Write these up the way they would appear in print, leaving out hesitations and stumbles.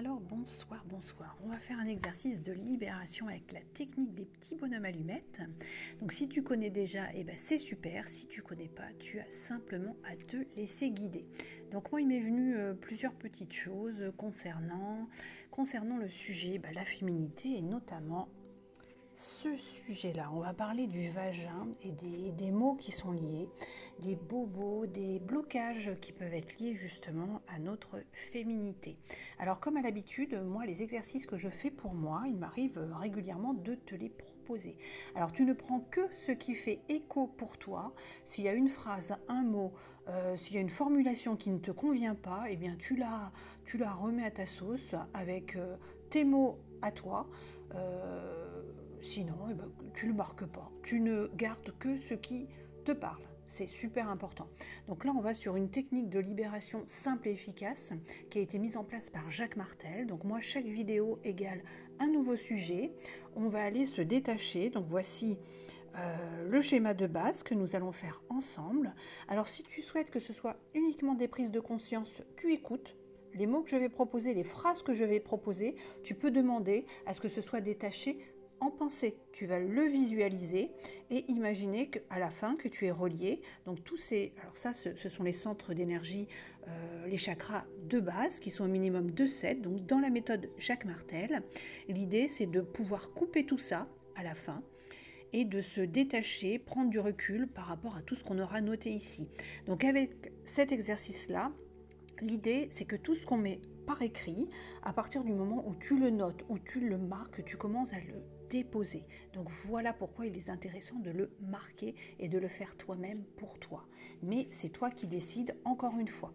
Alors, bonsoir, bonsoir. On va faire un exercice de libération avec la technique des petits bonhommes allumettes. Donc, si tu connais déjà, eh ben, c'est super. Si tu connais pas, tu as simplement à te laisser guider. Donc, moi, il m'est venu plusieurs petites choses concernant le sujet, la féminité et notamment ce sujet-là. On va parler du vagin et des maux qui sont liés, des bobos, des blocages qui peuvent être liés justement à notre féminité. Alors comme à l'habitude, moi les exercices que je fais pour moi, il m'arrive régulièrement de te les proposer. Alors tu ne prends que ce qui fait écho pour toi. S'il y a une phrase, un mot, s'il y a une formulation qui ne te convient pas, eh bien tu la remets à ta sauce avec tes mots à toi. Sinon, tu ne le marques pas. Tu ne gardes que ce qui te parle. C'est super important. Donc là, on va sur une technique de libération simple et efficace qui a été mise en place par Jacques Martel. Donc moi, chaque vidéo égale un nouveau sujet. On va aller se détacher. Donc voici le schéma de base que nous allons faire ensemble. Alors si tu souhaites que ce soit uniquement des prises de conscience, tu écoutes. Les mots que je vais proposer, les phrases que je vais proposer, tu peux demander à ce que ce soit détaché en pensée. Tu vas le visualiser et imaginer qu'à la fin que tu es relié. Donc tous ces, alors ça ce sont les centres d'énergie, les chakras de base qui sont au minimum de 7. Donc dans la méthode Jacques Martel, l'idée c'est de pouvoir couper tout ça à la fin et de se détacher, prendre du recul par rapport à tout ce qu'on aura noté ici. Donc avec cet exercice-là, l'idée, c'est que tout ce qu'on met par écrit, à partir du moment où tu le notes, où tu le marques, tu commences à le déposer. Donc voilà pourquoi il est intéressant de le marquer et de le faire toi-même pour toi. Mais c'est toi qui décides encore une fois.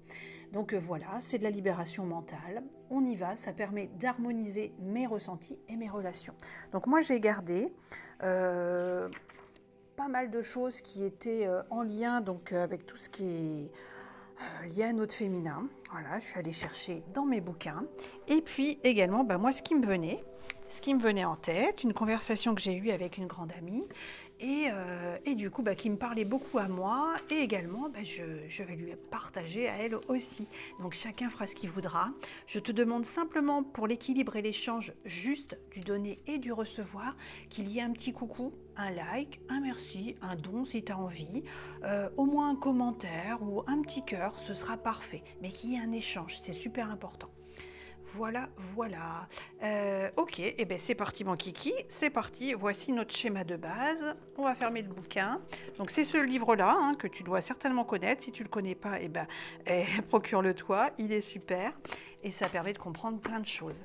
Donc voilà, c'est de la libération mentale. On y va, ça permet d'harmoniser mes ressentis et mes relations. Donc moi j'ai gardé pas mal de choses qui étaient en lien donc, avec tout ce qui est lié à notre féminin. Voilà, je suis allée chercher dans mes bouquins. Et puis également, moi, ce qui me venait en tête, une conversation que j'ai eue avec une grande amie, et du coup, qui me parlait beaucoup à moi, et également, je vais lui partager à elle aussi. Donc chacun fera ce qu'il voudra. Je te demande simplement, pour l'équilibre et l'échange juste du donner et du recevoir, qu'il y ait un petit coucou, un like, un merci, un don si tu as envie, au moins un commentaire ou un petit cœur, ce sera parfait. Mais qu'il y ait un échange, c'est super important. Voilà. Ok, et c'est parti mon kiki, c'est parti, voici notre schéma de base. On va fermer le bouquin. Donc c'est ce livre-là que tu dois certainement connaître. Si tu ne le connais pas, procure-le toi, il est super. Et ça permet de comprendre plein de choses.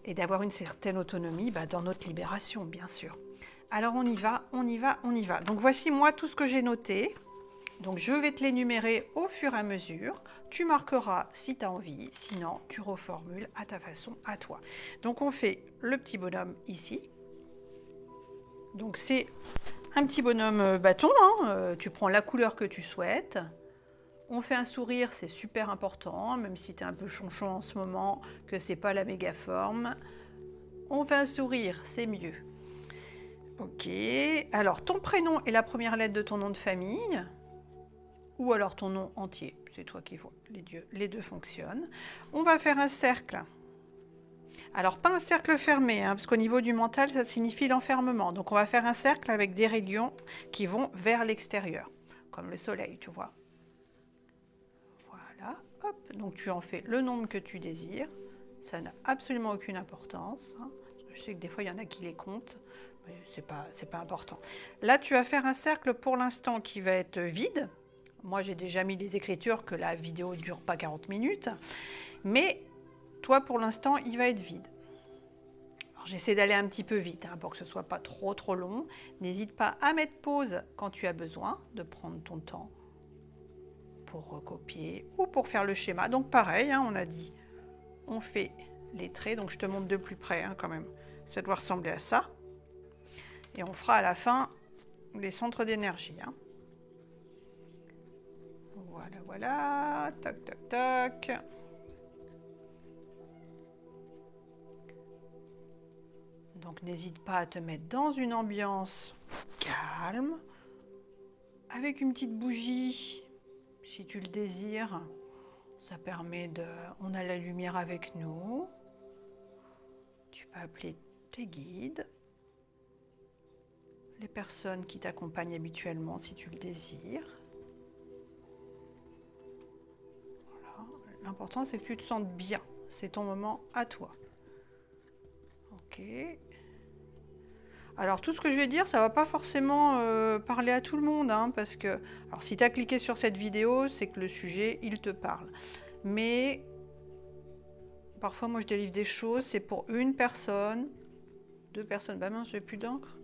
Et d'avoir une certaine autonomie dans notre libération, bien sûr. Alors on y va. Donc voici moi tout ce que j'ai noté. Donc je vais te l'énumérer au fur et à mesure. Tu marqueras si tu as envie, sinon tu reformules à ta façon, à toi. Donc on fait le petit bonhomme ici. Donc c'est un petit bonhomme bâton, tu prends la couleur que tu souhaites. On fait un sourire, c'est super important, même si tu es un peu chonchon en ce moment, que c'est pas la méga forme. On fait un sourire, c'est mieux. Ok, alors ton prénom et la première lettre de ton nom de famille. Ou alors ton nom entier, c'est toi qui vois, les deux fonctionnent. On va faire un cercle. Alors pas un cercle fermé, parce qu'au niveau du mental, ça signifie l'enfermement. Donc on va faire un cercle avec des rayons qui vont vers l'extérieur, comme le soleil, tu vois. Voilà, hop, donc tu en fais le nombre que tu désires. Ça n'a absolument aucune importance. Je sais que des fois, il y en a qui les comptent, mais c'est pas important. Là, tu vas faire un cercle pour l'instant qui va être vide. Moi, j'ai déjà mis les écritures que la vidéo ne dure pas 40 minutes. Mais toi, pour l'instant, il va être vide. Alors, j'essaie d'aller un petit peu vite pour que ce ne soit pas trop long. N'hésite pas à mettre pause quand tu as besoin de prendre ton temps pour recopier ou pour faire le schéma. Donc pareil, on a dit, on fait les traits. Donc je te montre de plus près quand même. Ça doit ressembler à ça. Et on fera à la fin les centres d'énergie. Voilà, tac. Donc n'hésite pas à te mettre dans une ambiance calme, avec une petite bougie, si tu le désires. Ça permet de... On a la lumière avec nous. vas appeler tes guides, les personnes qui t'accompagnent habituellement si tu le désires. Voilà. L'important, c'est que tu te sentes bien. C'est ton moment à toi. Ok. Alors, tout ce que je vais dire, ça ne va pas forcément parler à tout le monde, hein, parce que, alors, si tu as cliqué sur cette vidéo, c'est que le sujet, il te parle. Mais, parfois, moi, je délivre des choses, c'est pour une personne, 2 personnes. Bah mince, j'ai plus d'encre.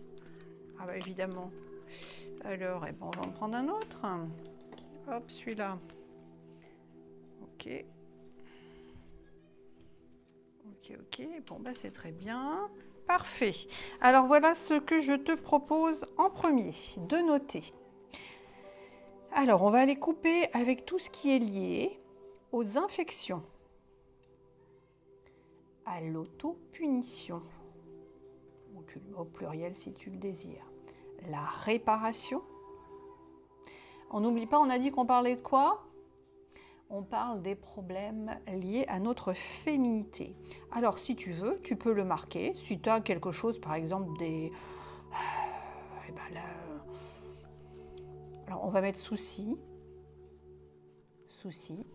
Ah bah évidemment. Alors, eh ben, on va en prendre un autre. Hop, celui-là. Ok. Ok. Bon, bah c'est très bien. Parfait. Alors, voilà ce que je te propose en premier, de noter. Alors, on va aller couper avec tout ce qui est lié aux infections, à l'autopunition, ou tu le mets au pluriel si tu le désires, la réparation. On n'oublie pas, on a dit qu'on parlait de quoi ? On parle des problèmes liés à notre féminité. Alors, si tu veux, tu peux le marquer. Si tu as quelque chose, par exemple, des... Eh ben là... Alors, on va mettre souci. Souci.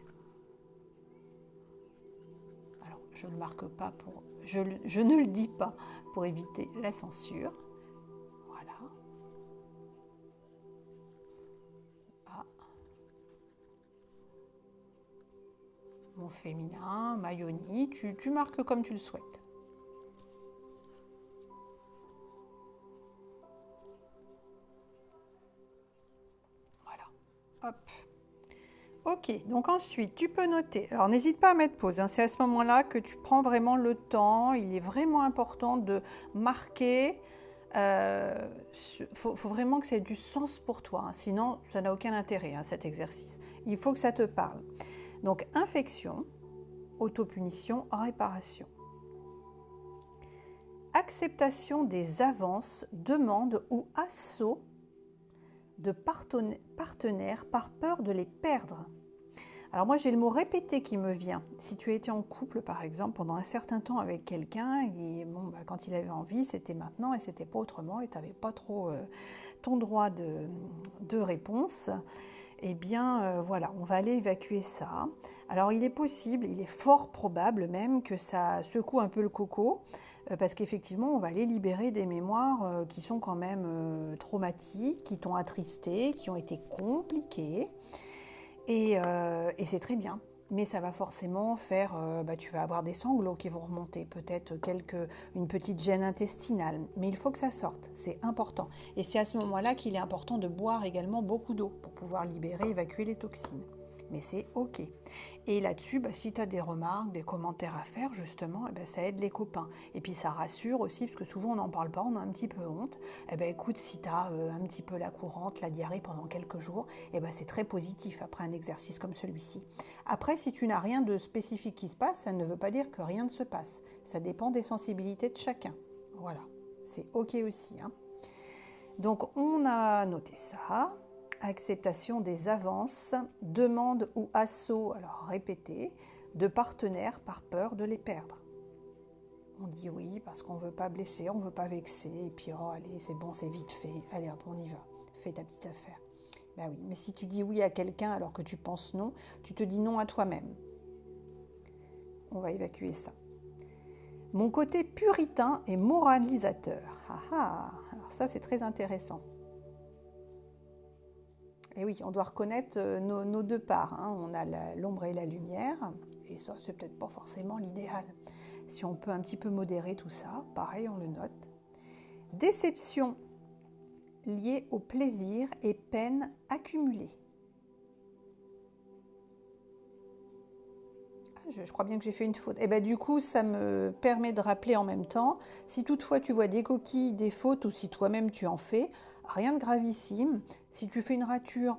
Alors, je ne le marque pas pour... Je ne le dis pas pour éviter la censure. Voilà. Ah. Mon féminin, ma yoni, tu marques comme tu le souhaites. Voilà. Hop. Ok, donc ensuite, tu peux noter. Alors, n'hésite pas à mettre pause, hein. C'est à ce moment-là que tu prends vraiment le temps. Il est vraiment important de marquer. Faut vraiment que ça ait du sens pour toi, hein. Sinon, ça n'a aucun intérêt, hein, cet exercice. Il faut que ça te parle. Donc, infection, autopunition, réparation. Acceptation des avances, demandes ou assauts de partenaires par peur de les perdre. Alors moi, j'ai le mot répété qui me vient. Si tu étais en couple, par exemple, pendant un certain temps avec quelqu'un, et bon, bah, quand il avait envie, c'était maintenant et c'était pas autrement, et tu n'avais pas trop ton droit de réponse, eh bien, voilà, on va aller évacuer ça. Alors, il est possible, il est fort probable même que ça secoue un peu le coco, parce qu'effectivement, on va aller libérer des mémoires qui sont quand même traumatiques, qui t'ont attristé, qui ont été compliquées. Et c'est très bien. Mais ça va forcément faire, tu vas avoir des sanglots qui vont remonter, peut-être une petite gêne intestinale. Mais il faut que ça sorte, c'est important. Et c'est à ce moment-là qu'il est important de boire également beaucoup d'eau pour pouvoir libérer, évacuer les toxines. Mais c'est OK. Et là-dessus, si tu as des remarques, des commentaires à faire, justement, ça aide les copains. Et puis ça rassure aussi, parce que souvent on n'en parle pas, on a un petit peu honte. Écoute, si tu as un petit peu la courante, la diarrhée pendant quelques jours, c'est très positif après un exercice comme celui-ci. Après, si tu n'as rien de spécifique qui se passe, ça ne veut pas dire que rien ne se passe. Ça dépend des sensibilités de chacun. Voilà, c'est OK aussi, hein. Donc on a noté ça. Acceptation des avances, demande ou assaut, alors répétez, de partenaires par peur de les perdre. On dit oui parce qu'on ne veut pas blesser, on ne veut pas vexer, et puis oh allez, c'est bon, c'est vite fait, allez hop, on y va, fais ta petite affaire. Ben oui, mais si tu dis oui à quelqu'un alors que tu penses non, tu te dis non à toi-même. On va évacuer ça. Mon côté puritain et moralisateur. Alors ça c'est très intéressant. Et oui, on doit reconnaître nos deux parts, hein. On a l'ombre et la lumière, et ça, c'est peut-être pas forcément l'idéal. Si on peut un petit peu modérer tout ça, pareil, on le note. Déception liée au plaisir et peine accumulée. Je crois bien que j'ai fait une faute. Et du coup, ça me permet de rappeler en même temps, si toutefois tu vois des coquilles, des fautes, ou si toi-même tu en fais, rien de gravissime. Si tu fais une rature,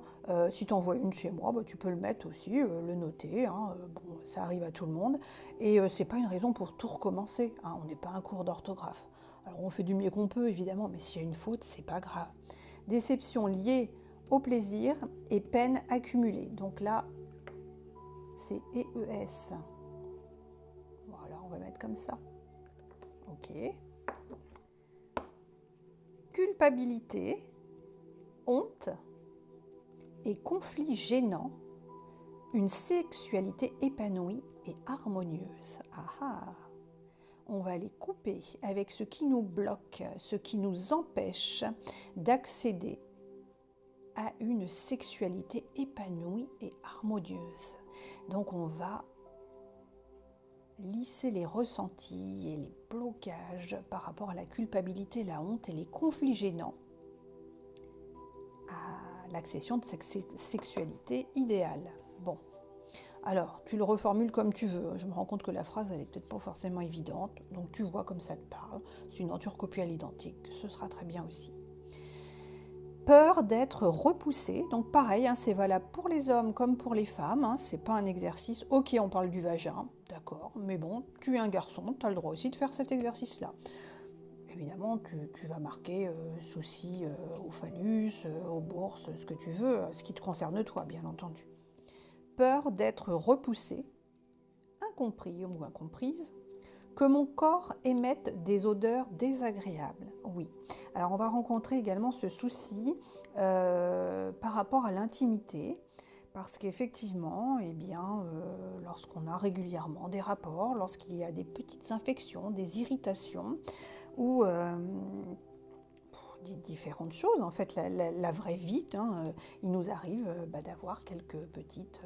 si tu en vois une chez moi, tu peux le mettre aussi, le noter, hein. Bon, ça arrive à tout le monde. Et c'est pas une raison pour tout recommencer, hein. On n'est pas un cours d'orthographe. Alors on fait du mieux qu'on peut, évidemment, mais s'il y a une faute, c'est pas grave. Déception liée au plaisir et peine accumulée. Donc là, c'est EES. Voilà, on va mettre comme ça. Ok. Culpabilité, honte et conflit gênant. Une sexualité épanouie et harmonieuse. Ah ah. On va les couper avec ce qui nous bloque, ce qui nous empêche d'accéder à une sexualité épanouie et harmonieuse. Donc on va lisser les ressentis et les blocages par rapport à la culpabilité, la honte et les conflits gênants à l'accession de cette sexualité idéale. Bon, alors tu le reformules comme tu veux. Je me rends compte que la phrase elle est peut-être pas forcément évidente, donc tu vois comme ça te parle. Sinon tu recopies à l'identique, ce sera très bien aussi. Peur d'être repoussé, donc pareil, hein, c'est valable pour les hommes comme pour les femmes, hein, c'est pas un exercice, ok on parle du vagin, d'accord, mais bon, tu es un garçon, tu as le droit aussi de faire cet exercice-là. Évidemment, tu vas marquer souci au phallus, aux bourses, ce que tu veux, ce qui te concerne toi, bien entendu. Peur d'être repoussé, incompris ou incomprise, que mon corps émette des odeurs désagréables. Oui. Alors on va rencontrer également ce souci par rapport à l'intimité, parce qu'effectivement, eh bien, lorsqu'on a régulièrement des rapports, lorsqu'il y a des petites infections, des irritations, ou différentes choses, en fait, la vraie vie, hein, il nous arrive d'avoir quelques petites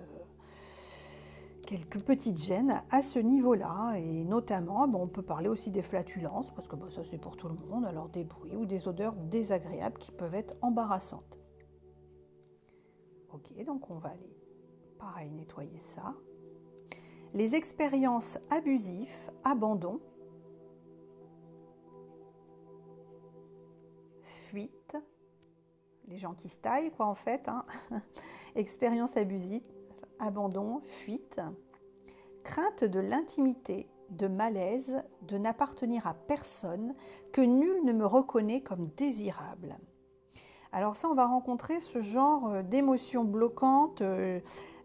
gênes à ce niveau-là, et notamment, on peut parler aussi des flatulences, parce que ça c'est pour tout le monde, alors des bruits ou des odeurs désagréables qui peuvent être embarrassantes. Ok, donc on va aller, pareil, nettoyer ça. Les expériences abusives, abandon, fuite, les gens qui se taillent, quoi, en fait, hein. Expériences abusives, abandon, fuite, crainte de l'intimité, de malaise, de n'appartenir à personne, que nul ne me reconnaît comme désirable. Alors ça, on va rencontrer ce genre d'émotions bloquantes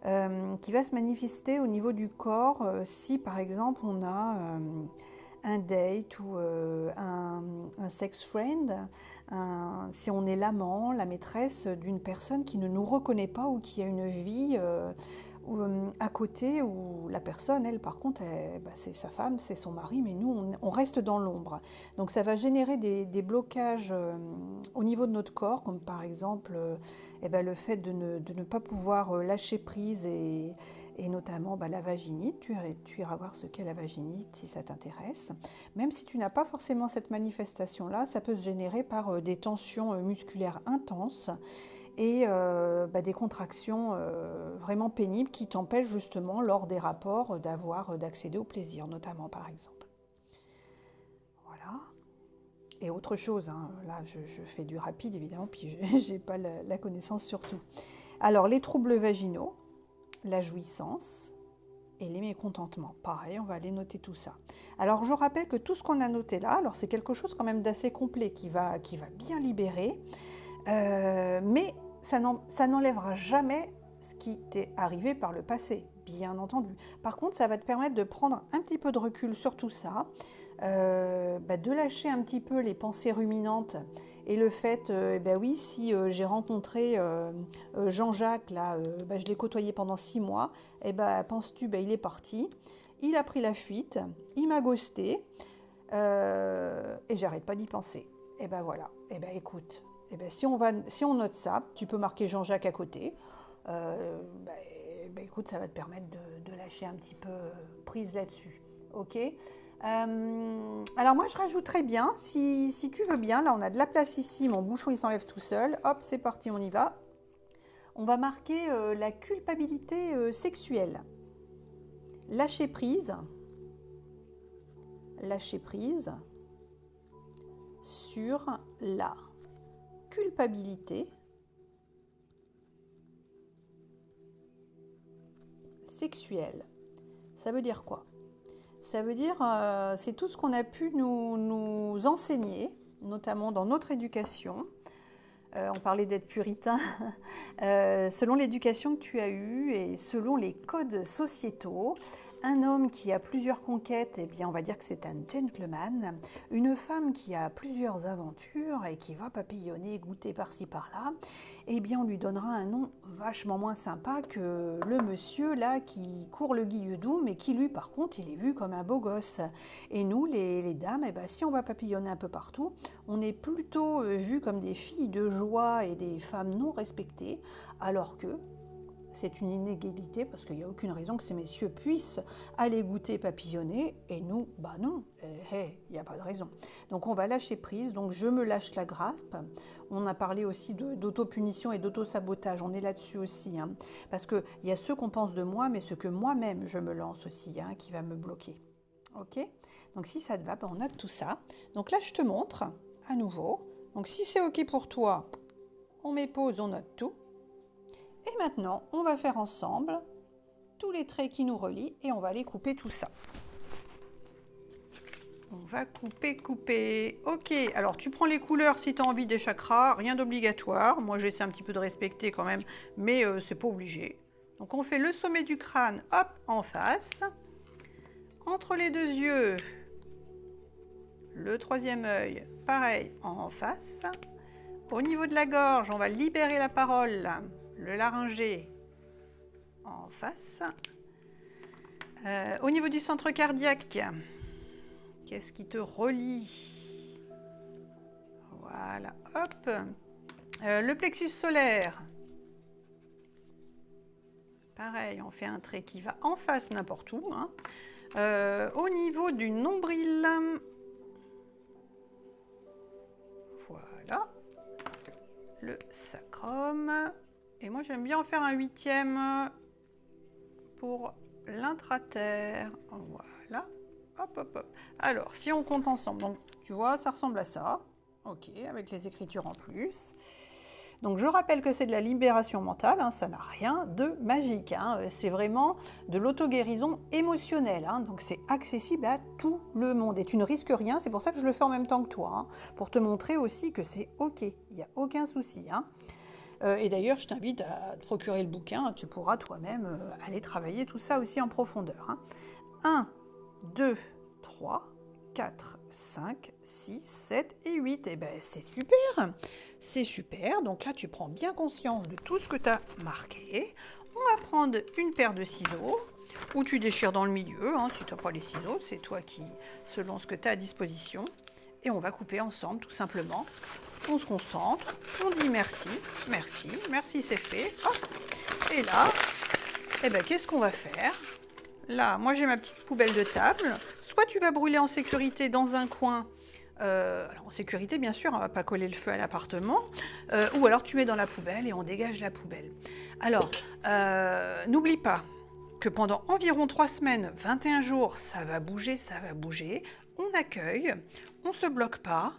qui va se manifester au niveau du corps si, par exemple, on a un date ou un sex friend, si on est l'amant, la maîtresse d'une personne qui ne nous reconnaît pas ou qui a une vie à côté où la personne, elle, par contre, c'est sa femme, c'est son mari, mais nous, on reste dans l'ombre. Donc ça va générer des blocages au niveau de notre corps, comme par exemple le fait de ne pas pouvoir lâcher prise et notamment la vaginite. Tu iras voir ce qu'est la vaginite si ça t'intéresse. Même si tu n'as pas forcément cette manifestation-là, ça peut se générer par des tensions musculaires intenses et des contractions vraiment pénibles qui t'empêchent justement lors des rapports d'accéder au plaisir, notamment par exemple. Voilà. Et autre chose, hein, là je fais du rapide évidemment, puis j'ai pas la connaissance sur tout. Alors les troubles vaginaux, la jouissance et les mécontentements. Pareil, on va aller noter tout ça. Alors je rappelle que tout ce qu'on a noté là, alors c'est quelque chose quand même d'assez complet qui va bien libérer, mais ça n'enlèvera jamais ce qui t'est arrivé par le passé, bien entendu. Par contre, ça va te permettre de prendre un petit peu de recul sur tout ça, de lâcher un petit peu les pensées ruminantes et le fait, oui, si j'ai rencontré Jean-Jacques, là, je l'ai côtoyé pendant 6 mois, penses-tu, il est parti, il a pris la fuite, il m'a ghosté, et j'arrête pas d'y penser. Voilà, écoute, si on note ça, tu peux marquer Jean-Jacques à côté, écoute, ça va te permettre de lâcher un petit peu prise là-dessus, ok ? Alors moi je rajouterais bien, si tu veux bien, là on a de la place ici, mon bouchon il s'enlève tout seul, hop c'est parti, on y va. On va marquer la culpabilité sexuelle. Lâcher prise sur la culpabilité sexuelle. Ça veut dire quoi ? Ça veut dire, c'est tout ce qu'on a pu nous enseigner, notamment dans notre éducation. On parlait d'être puritain. Selon l'éducation que tu as eue et selon les codes sociétaux, Un homme qui a plusieurs conquêtes, eh bien on va dire que c'est un gentleman. Une femme qui a plusieurs aventures et qui va papillonner, goûter par-ci par-là, eh bien on lui donnera un nom vachement moins sympa que le monsieur là qui court le guilledou, mais qui lui par contre il est vu comme un beau gosse. Et nous les dames, eh bien, si on va papillonner un peu partout, on est plutôt vus comme des filles de joie et des femmes non respectées, alors que c'est une inégalité parce qu'il n'y a aucune raison que ces messieurs puissent aller goûter, papillonner, et nous, bah non, il n'y a pas de raison. Donc on va lâcher prise, donc je me lâche la grappe. On a parlé aussi d'autopunition et d'auto-sabotage, on est là-dessus aussi, hein, parce qu'il y a ce qu'on pense de moi, mais ce que moi-même je me lance aussi, hein, qui va me bloquer. Ok? Donc si ça te va, bah, on note tout ça. Donc là je te montre à nouveau. Donc si c'est ok pour toi, on met pause, on note tout. Et maintenant, on va faire ensemble tous les traits qui nous relient et on va aller couper tout ça. On va couper. Ok, alors tu prends les couleurs si tu as envie des chakras, rien d'obligatoire. Moi, j'essaie un petit peu de respecter quand même, mais c'est pas obligé. Donc on fait le sommet du crâne, hop, en face. Entre les deux yeux, le troisième œil, pareil, en face. Au niveau de la gorge, on va libérer la parole. Le laryngé en face. Au niveau du centre cardiaque, qu'est-ce qui te relie? Voilà, hop. Le plexus solaire. Pareil, on fait un trait qui va en face n'importe où, hein. Au niveau du nombril, voilà. Le sacrum. Et moi, j'aime bien en faire un 8e pour l'intraterre. Voilà. Hop, hop, hop. Alors, si on compte ensemble, donc tu vois, ça ressemble à ça. Ok, avec les écritures en plus. Donc, je rappelle que c'est de la libération mentale, hein, ça n'a rien de magique. Hein, c'est vraiment de l'auto-guérison émotionnelle. Hein, donc, c'est accessible à tout le monde. Et tu ne risques rien, c'est pour ça que je le fais en même temps que toi. Hein, pour te montrer aussi que c'est ok, il n'y a aucun souci. Hein. Et d'ailleurs, je t'invite à te procurer le bouquin, tu pourras toi-même aller travailler tout ça aussi en profondeur. Hein. 1, 2, 3, 4, 5, 6, 7 et 8. Et bien, c'est super. Donc là, tu prends bien conscience de tout ce que tu as marqué. On va prendre une paire de ciseaux, ou tu déchires dans le milieu. Hein, si tu n'as pas les ciseaux, c'est toi qui, selon ce que tu as à disposition. Et on va couper ensemble, tout simplement. On se concentre, on dit merci, c'est fait. Hop. Et là, eh ben, qu'est-ce qu'on va faire? Là, moi j'ai ma petite poubelle de table. Soit tu vas brûler en sécurité dans un coin, alors en sécurité bien sûr, on ne va pas coller le feu à l'appartement, ou alors tu mets dans la poubelle et on dégage la poubelle. Alors, n'oublie pas que pendant environ 3 semaines, 21 jours, ça va bouger. On accueille, on ne se bloque pas.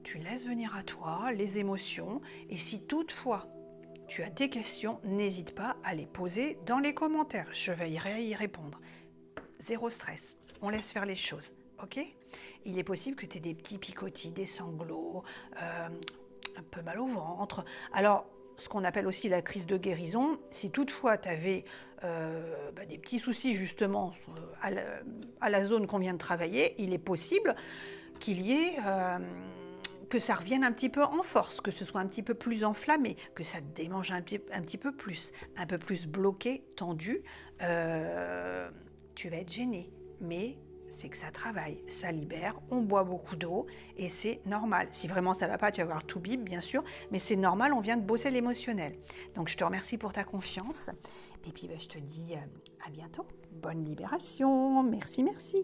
Tu laisses venir à toi les émotions et si toutefois tu as des questions, n'hésite pas à les poser dans les commentaires. Je vais y répondre. Zéro stress, on laisse faire les choses, ok? Il est possible que tu aies des petits picotis, des sanglots, un peu mal au ventre. Alors, ce qu'on appelle aussi la crise de guérison, si toutefois tu avais des petits soucis justement à la zone qu'on vient de travailler, il est possible qu'il y ait, que ça revienne un petit peu en force, que ce soit un petit peu plus enflammé, que ça te démange un petit peu plus bloqué, tendu, tu vas être gêné. Mais c'est que ça travaille, ça libère, on boit beaucoup d'eau et c'est normal. Si vraiment ça ne va pas, tu vas avoir tout bip, bien sûr, mais c'est normal, on vient de bosser l'émotionnel. Donc je te remercie pour ta confiance et puis je te dis à bientôt. Bonne libération, merci.